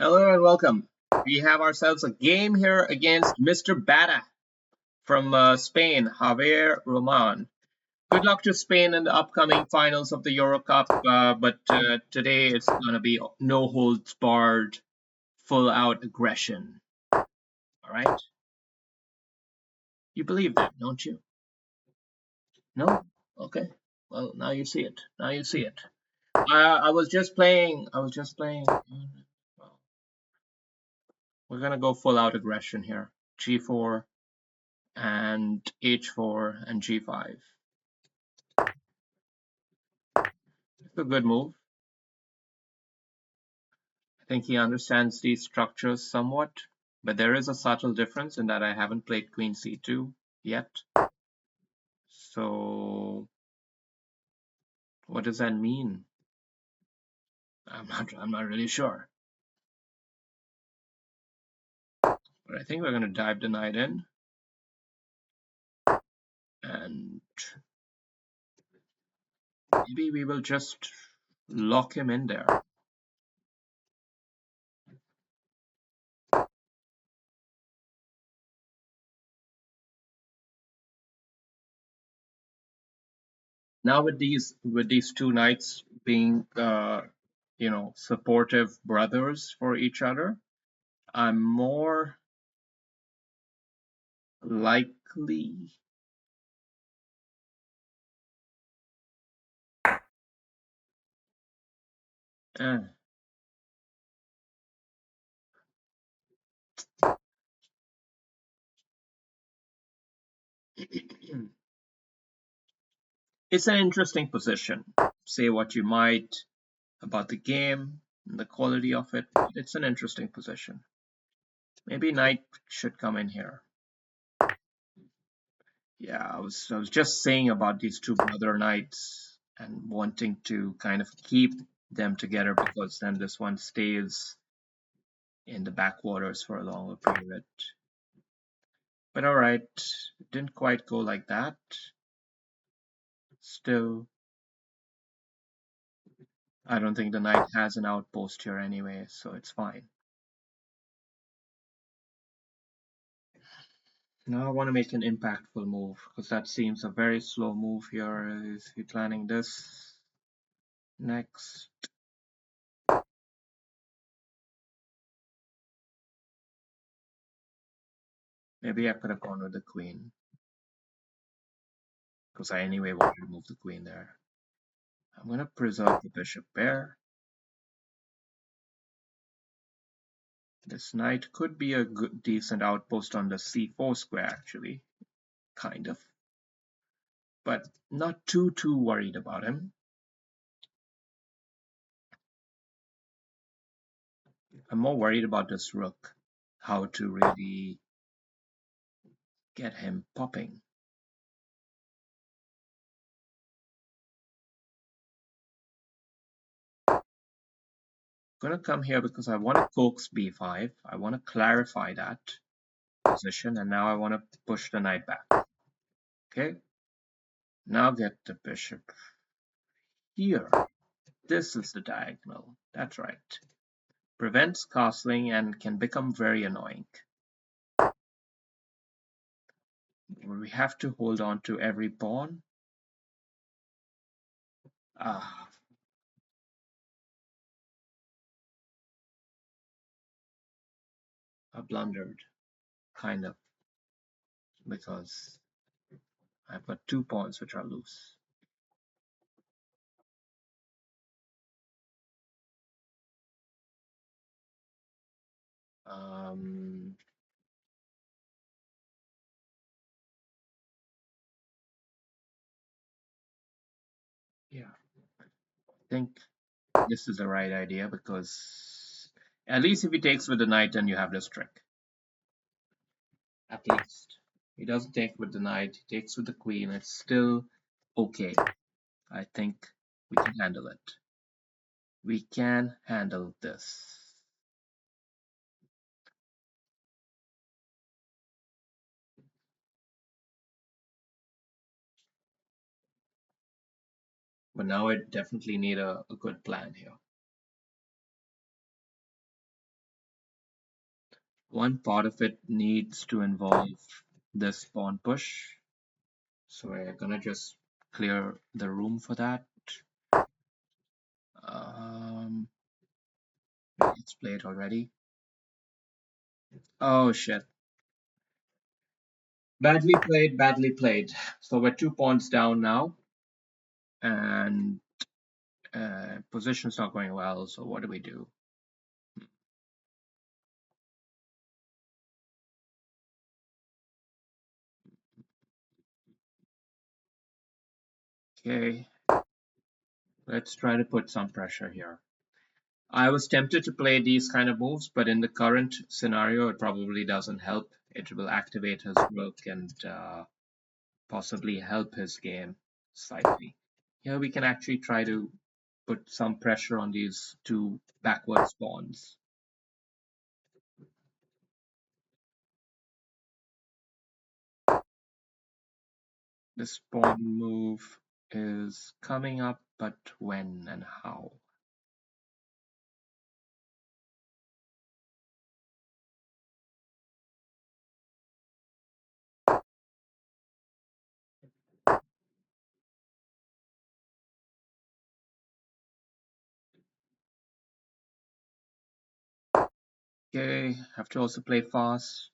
Hello and welcome. We have ourselves a game here against Mr. Bada from Spain, Javier Roman. Good luck to Spain in the upcoming finals of the Euro Cup, but today it's going to be no holds barred, full out aggression. All right? You believe that, don't you? No? Okay. Well, now you see it. Now you see it. I was just playing. I was just playing. Well, we're going to go full out aggression here. G4 and H4 and G5. It's a good move. I think he understands these structures somewhat, but there is a subtle difference in that I haven't played Queen C2 yet. So what does that mean? I'm not really sure. But I think we're gonna dive the knight in. And maybe we will just lock him in there. Now with these two knights being supportive brothers for each other, I'm more likely. Uh, it's an interesting position. Say what you might about the game and the quality of it, but it's an interesting position. Maybe knight should come in here. Yeah, I was just saying about these two brother knights and wanting to kind of keep them together because then this one stays in the backwaters for a longer period. But all right, it didn't quite go like that. Still, I don't think the knight has an outpost here anyway, so it's fine. Now I want to make an impactful move because that seems a very slow move here. Is he planning this next? Maybe I could have gone with the queen because I anyway wanted to move the queen there. I'm going to preserve the bishop there. This knight could be a good, decent outpost on the c4 square actually, kind of. But not too worried about him. I'm more worried about this rook, how to really get him popping. I'm going to come here because I want to coax b5. I want to clarify that position, and now I want to push the knight back. Okay, now get the bishop here. This is the diagonal. That's right. Prevents castling and can become very annoying. We have to hold on to every pawn. Ah, I blundered, kind of, because I've got 2 pawns which are loose. Yeah, I think this is the right idea because at least if he takes with the knight, then you have this trick. At least. He doesn't take with the knight, he takes with the queen. It's still okay. I think we can handle it. We can handle this. But now I definitely need a good plan here. One part of it needs to involve this pawn push. So we're gonna just clear the room for that. It's played already. Oh shit. Badly played, badly played. So we're 2 pawns down now. And position's not going well, so what do we do? Okay. Let's try to put some pressure here. I was tempted to play these kind of moves, but in the current scenario, it probably doesn't help. It will activate his rook and possibly help his game slightly. Here we can actually try to put some pressure on these two backwards pawns. This pawn move is coming up, but when and how? Okay, have to also play fast.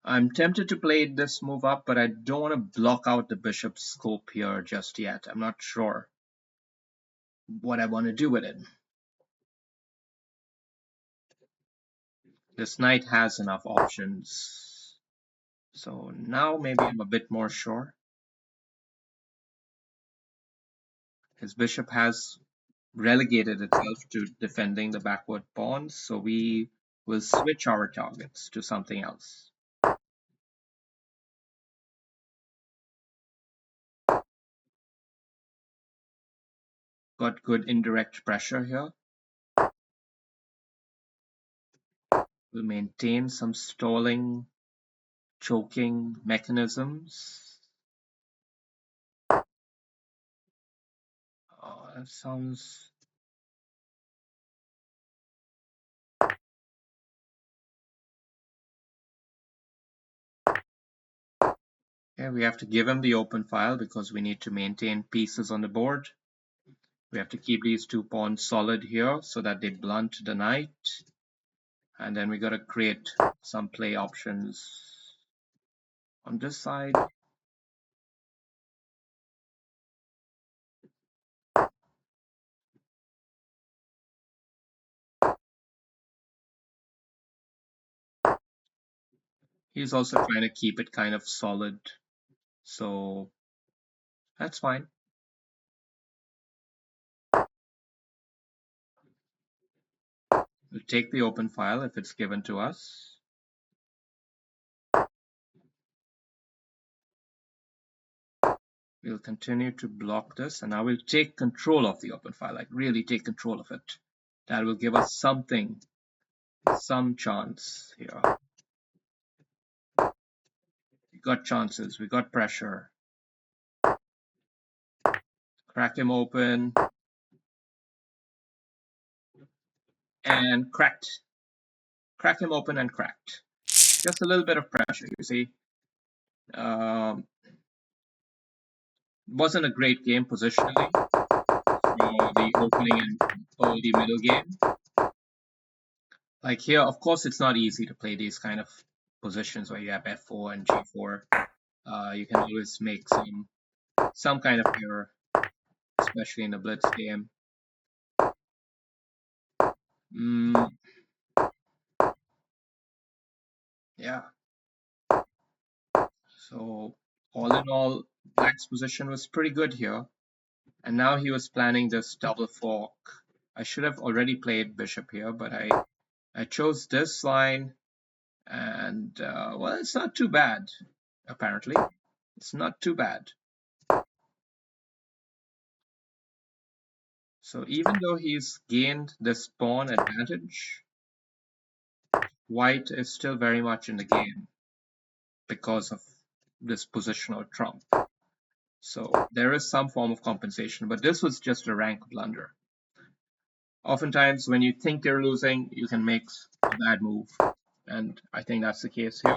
I'm tempted to play this move up, but I don't want to block out the bishop's scope here just yet. I'm not sure what I want to do with it. This knight has enough options. So now maybe I'm a bit more sure. His bishop has relegated itself to defending the backward pawns, so we will switch our targets to something else. Got good indirect pressure here. We'll maintain some stalling, choking mechanisms. Oh, that sounds... Yeah, we have to give him the open file because we need to maintain pieces on the board. We have to keep these 2 pawns solid here so that they blunt the knight. And then we got to create some play options on this side. He's also trying to keep it kind of solid, so that's fine. We'll take the open file if it's given to us. We'll continue to block this, and now we'll take control of the open file, like really take control of it. That will give us something, some chance here. We got chances, we got pressure. Crack him open. And cracked. Crack him open and cracked. Just a little bit of pressure, you see. Wasn't a great game positionally for the opening and early middle game. Like here, of course, it's not easy to play these kind of positions where you have f4 and g4. You can always make some kind of error, especially in a blitz game. Yeah. So all in all, Black's position was pretty good here. And now he was planning this double fork. I should have already played bishop here, but I chose this line, and well, it's not too bad, apparently. It's not too bad. So even though he's gained this pawn advantage, White is still very much in the game because of this positional trump. So there is some form of compensation, but this was just a rank blunder. Oftentimes, when you think you're losing, you can make a bad move. And I think that's the case here.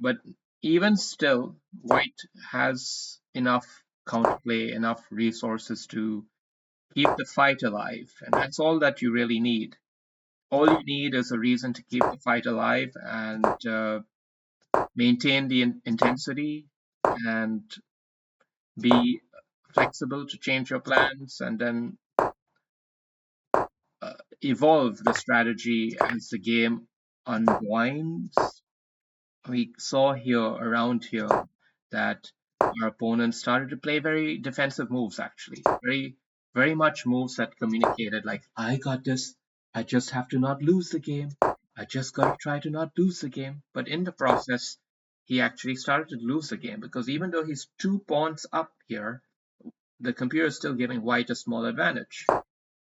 But even still, White has enough counterplay, enough resources to keep the fight alive. And that's all that you really need. All you need is a reason to keep the fight alive and maintain the intensity and be flexible to change your plans and then evolve the strategy as the game unwinds. We saw here around here that our opponents started to play very defensive moves, actually. Very much moves that communicated like, I got this. I just have to not lose the game. I just got to try to not lose the game. But in the process, he actually started to lose the game because even though he's 2 pawns up here, the computer is still giving White a small advantage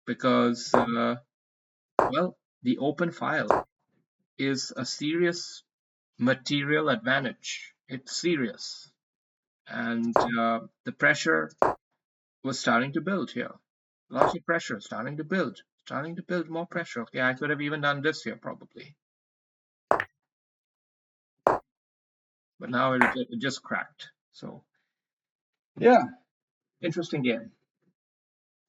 because, well, the open file is a serious material advantage. It's serious. And the pressure was starting to build here. Lots of pressure starting to build more pressure. Okay, I could have even done this here probably. But now it just cracked. So, yeah, interesting game.